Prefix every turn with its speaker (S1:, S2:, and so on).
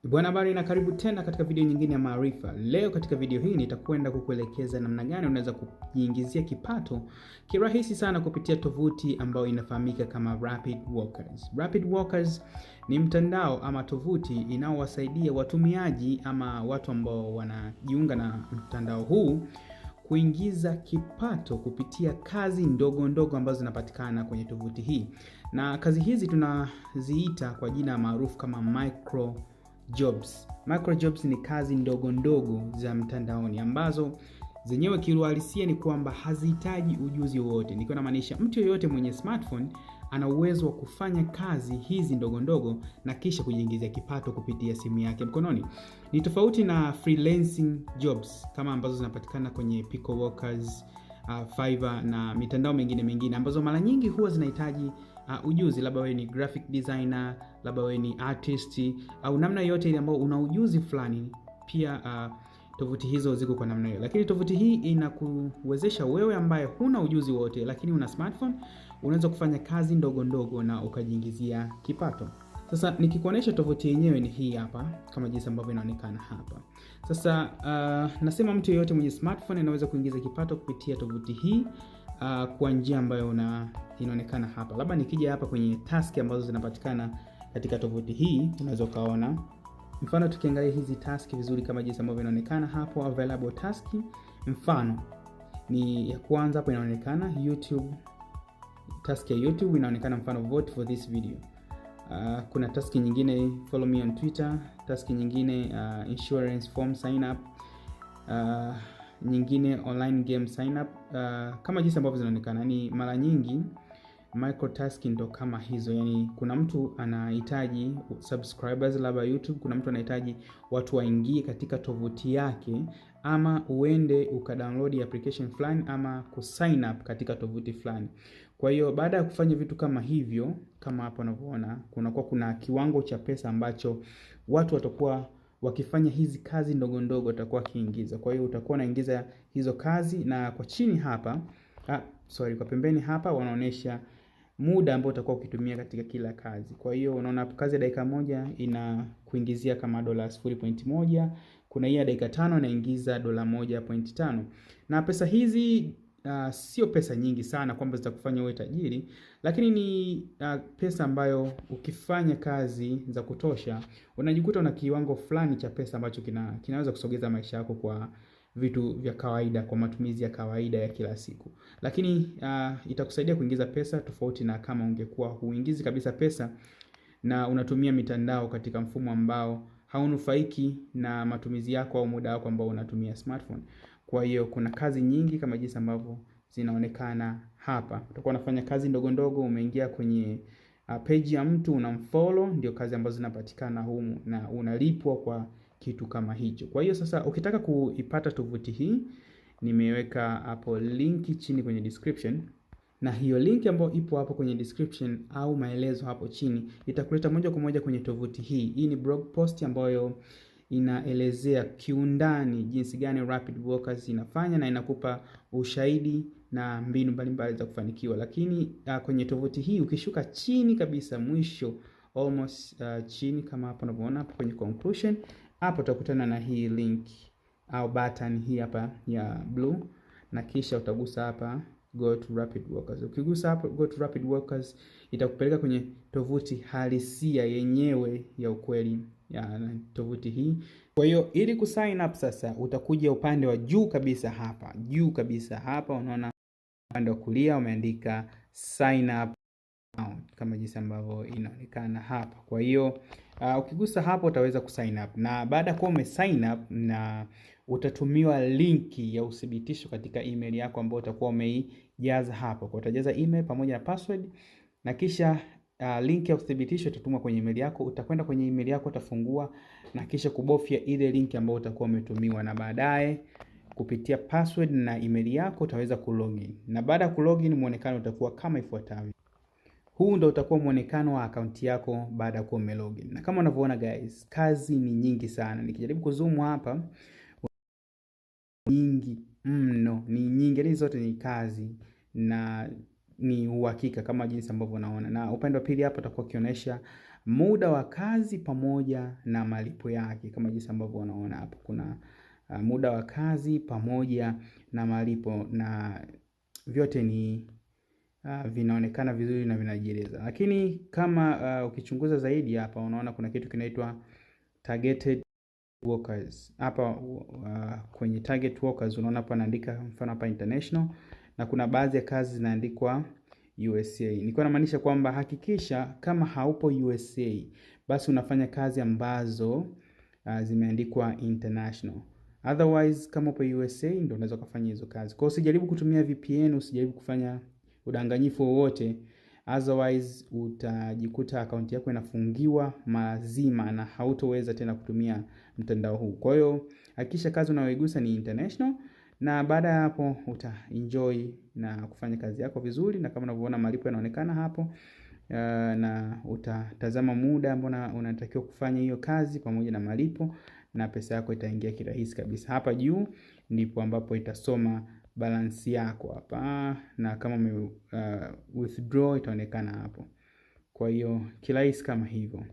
S1: Bwana habari na karibu tena katika video nyingine ya maarifa. Leo katika video hii nitakwenda kukuelekeza namna gani unaweza kujiingizia kipato kirahisi sana kupitia tovuti ambayo inafahamika kama Rapid Workers. Rapid Workers ni mtandao ama tovuti inaowasaidia watumiaji ama watu ambao wanajiunga na mtandao huu kuingiza kipato kupitia kazi ndogo ndogo ambazo zinapatikana kwenye tovuti hii. Na kazi hizi tunaziita kwa jina maarufu kama micro jobs. Micro jobs ni kazi ndogo ndogo za mtandaoni ambazo zenyewe kiuhalisia ni kwamba hazihitaji ujuzi wowote. Nikiwa namaanisha mtu yeyote mwenye smartphone ana uwezo wa kufanya kazi hizi ndogo ndogo na kisha kujiingizia kipato kupitia simu yake mkononi. Ni tofauti na freelancing jobs kama ambazo zinapatikana kwenye Pico Workers, Fiverr na mitandao mingine ambazo mara nyingi huwa zinahitaji ujuzi, labda wewe ni graphic designer, labda wewe ni artist au namna yote ile ambayo una ujuzi fulani. Pia tovuti hizo ziko kwa namna hiyo, lakini tovuti hii inakuwezesha wewe ambaye huna ujuzi wote lakini una smartphone, unaweza kufanya kazi ndogo ndogo na ukajiingizia kipato. Sasa nikikuonesha tovuti yenyewe ni hii hapa kama jinsi ambavyo inaonekana hapa. Sasa nasema mtu yeyote mwenye smartphone anaweza kuingiza kipato kupitia tovuti hii kwa njia ambayo inaonekana hapa. Labda nikija hapa kwenye task ambazo zinapatikana katika tovuti hii, unaweza kaona mfano. Tukiangalia hizi task vizuri kama jinsi ambavyo inaonekana hapo, available task, mfano ni ya kwanza hapo inaonekana YouTube, task ya YouTube inaonekana mfano vote for this video. Kuna task nyingine follow me on Twitter, task nyingine insurance form sign up, nyingine online game sign up. Kama jinsi ambavyo zinaonekana, ni mara nyingi micro task ndo kama hizo. Yani kuna mtu anahitaji subscribers labda YouTube, kuna mtu anahitaji watu waingie katika tovuti yake, ama uende ukadownload application fulani ama kusign up katika tovuti fulani. Kwa hiyo baada ya kufanya vitu kama hivyo, kama hapo unavyoona, kuna kiwango cha pesa ambacho watu watakuwa wakifanya hizi kazi ndogo ndogo watakuwa kiingiza. Kwa hiyo utakuwa unaingiza hizo kazi, na kwa chini hapa kwa pembeni hapa wanaonesha muda ambao utakuwa ukitumia katika kila kazi. Kwa hiyo unaona hapo kazi ya dakika moja ina kuingizia kama $0.1. Kuna hii ya dakika 5 inaingiza $1.5. Na pesa hizi sio pesa nyingi sana kwamba zitakufanya uwe tajiri, lakini ni pesa ambayo ukifanya kazi za kutosha unajikuta una kiwango fulani cha pesa ambacho kinaweza kusogeza maisha yako kwa vitu vya kawaida, kwa matumizi ya kawaida ya kila siku. Lakini itakusaidia kuingiza pesa tofauti na kama ungekuwa huingizi kabisa pesa na unatumia mitandao katika mfumo ambao haunufaiki na matumizi yako au muda wako ambao unatumia smartphone. Kwa hiyo kuna kazi nyingi kama jinsi ambavyo zinaonekana hapa. Utakuwa unafanya kazi ndogo ndogo, umeingia kwenye page ya mtu unamfollow, ndio kazi ambazo zinapatikana humu na unalipwa kwa kitu kama hicho. Kwa hiyo sasa ukitaka kuipata tovuti hii, nimeweka hapo link chini kwenye description, na hiyo link ambayo ipo hapo kwenye description au maelezo hapo chini itakuleta moja kwa moja kwenye tovuti hii. Hii ni blog post ambayo inaelezea kiundani jinsi gani Rapid Workers inafanya na inakupa ushahidi na mbinu mbalimbali za kufanikiwa. Lakini kwenye tovuti hii ukishuka chini kabisa mwisho, almost chini kama hapo unavyoona hapo kwenye conclusion, hapo utakutana na hii link au button hii hapa ya blue, na kisha utagusa hapa go to Rapid Workers. Ukigusa hapo go to Rapid Workers itakupeleka kwenye tovuti halisia yenyewe ya ukweli ya tovuti hii. Kwa hiyo ili kusign up sasa utakuja upande wa juu kabisa hapa, unaona upande wa kulia umeandika sign up kama jinsi ambavyo inaonekana hapa. Kwa hiyo ukigusa hapo utaweza kusign up, na baada ya kuwa umesign up na utatumiwa linki ya uthibitisho katika email yako ambayo utakuwa umeijaza hapo. Kwa utajaza email pamoja na password, na kisha link ya uthibitisho itatumwa kwenye email yako. Utakwenda kwenye email yako, utafungua na kisha kubofya ile link ambayo utakuwa umetumiwa, na baadaye kupitia password na email yako utaweza kulogin. Na baada ya kulogin muonekano utakuwa kama ifuatavyo. Huu ndio utakuwa muonekano wa akaunti yako baada ya kuwa umelogin. Na kama unavyoona guys, kazi ni nyingi sana. Nikijaribu kuzoom hapa, nyingi mno, ni nyingi. Hizo zote ni kazi na ni uhakika kama jinsi ambavyo unaona. Na upande wa pili hapa utakuwa ukionyesha muda wa kazi pamoja na malipo yake, kama jinsi ambavyo unaona hapo. Kuna muda wa kazi pamoja na malipo, na vyote ni vinaonekana vizuri na vinajieleza. Lakini kama ukichunguza zaidi hapa, unaona kuna kitu kinaitwa targeted workers. Hapa kwenye target workers unaona hapa naandika mfano hapa international, na kuna baadhi ya kazi zinaandikwa USA. Nilikuwa namaanisha kwamba hakikisha kama haupo USA, basi unafanya kazi ambazo zimeandikwa international. Otherwise kama upo USA ndio unaweza kufanya hizo kazi. Kwa hiyo usijaribu kutumia VPN, usijaribu kufanya udanganyifu wowote, otherwise utajikuta akaunti yako inafungiwa mazima na hautoweza tena kutumia mtandao huu. Kwa hiyo hakikisha kazi unayoigusa ni international, na baada ya hapo utaenjoy na kufanya kazi yako vizuri, na kama unavyoona malipo yanaonekana hapo. Na utatazama muda ambao unatakiwa kufanya hiyo kazi pamoja na malipo, na pesa yako itaingia kirahisi kabisa. Hapa juu ndipo ambapo itasoma balance yako hapa, na kama withdraw itaonekana hapo. Kwa hiyo kirahisi kama hivyo.